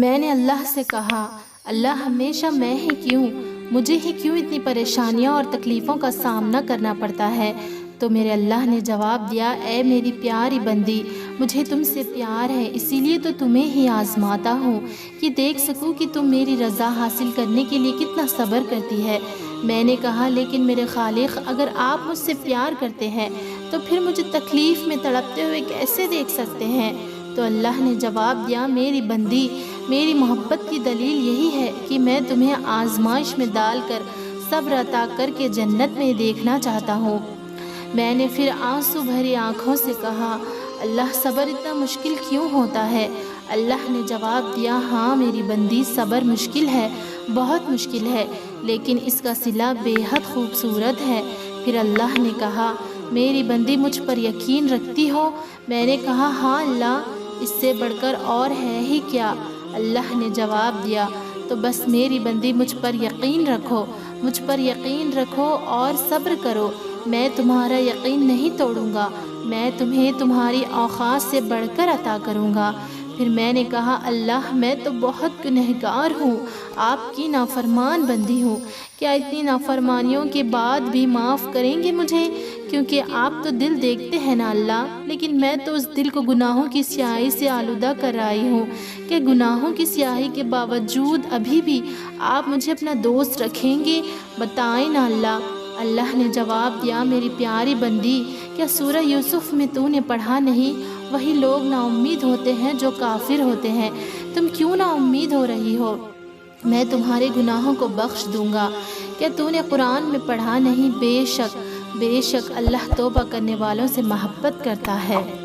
میں نے اللہ سے کہا، اللہ ہمیشہ میں ہی کیوں، مجھے ہی کیوں اتنی پریشانیاں اور تکلیفوں کا سامنا کرنا پڑتا ہے؟ تو میرے اللہ نے جواب دیا، اے میری پیاری بندی، مجھے تم سے پیار ہے، اسی لیے تو تمہیں ہی آزماتا ہوں کہ دیکھ سکوں کہ تم میری رضا حاصل کرنے کے لیے کتنا صبر کرتی ہے۔ میں نے کہا، لیکن میرے خالق، اگر آپ مجھ سے پیار کرتے ہیں تو پھر مجھے تکلیف میں تڑپتے ہوئے کیسے دیکھ سکتے ہیں؟ تو اللہ نے جواب دیا، میری بندی، میری محبت کی دلیل یہی ہے کہ میں تمہیں آزمائش میں ڈال کر صبر عطا کر کے جنت میں دیکھنا چاہتا ہوں۔ میں نے پھر آنسو بھری آنکھوں سے کہا، اللہ، صبر اتنا مشکل کیوں ہوتا ہے؟ اللہ نے جواب دیا، ہاں میری بندی، صبر مشکل ہے، بہت مشکل ہے، لیکن اس کا صلہ بے حد خوبصورت ہے۔ پھر اللہ نے کہا، میری بندی، مجھ پر یقین رکھتی ہو؟ میں نے کہا، ہاں اللہ، اس سے بڑھ کر اور ہے ہی کیا؟ اللہ نے جواب دیا، تو بس میری بندی، مجھ پر یقین رکھو، مجھ پر یقین رکھو اور صبر کرو، میں تمہارا یقین نہیں توڑوں گا، میں تمہیں تمہاری اوقات سے بڑھ کر عطا کروں گا۔ پھر میں نے کہا، اللہ، میں تو بہت گنہگار ہوں، آپ کی نافرمان بندی ہوں، کیا اتنی نافرمانیوں کے بعد بھی معاف کریں گے مجھے؟ کیونکہ آپ تو دل دیکھتے ہیں نا اللہ، لیکن میں تو اس دل کو گناہوں کی سیاہی سے آلودہ کر آئی ہوں کہ گناہوں کی سیاہی کے باوجود ابھی بھی آپ مجھے اپنا دوست رکھیں گے؟ بتائیں نا اللہ۔ اللہ نے جواب دیا، میری پیاری بندی، کیا سورہ یوسف میں تو نے پڑھا نہیں، وہی لوگ نا امید ہوتے ہیں جو کافر ہوتے ہیں، تم کیوں نا امید ہو رہی ہو؟ میں تمہارے گناہوں کو بخش دوں گا۔ کیا تو نے قرآن میں پڑھا نہیں، بے شک اللہ توبہ کرنے والوں سے محبت کرتا ہے۔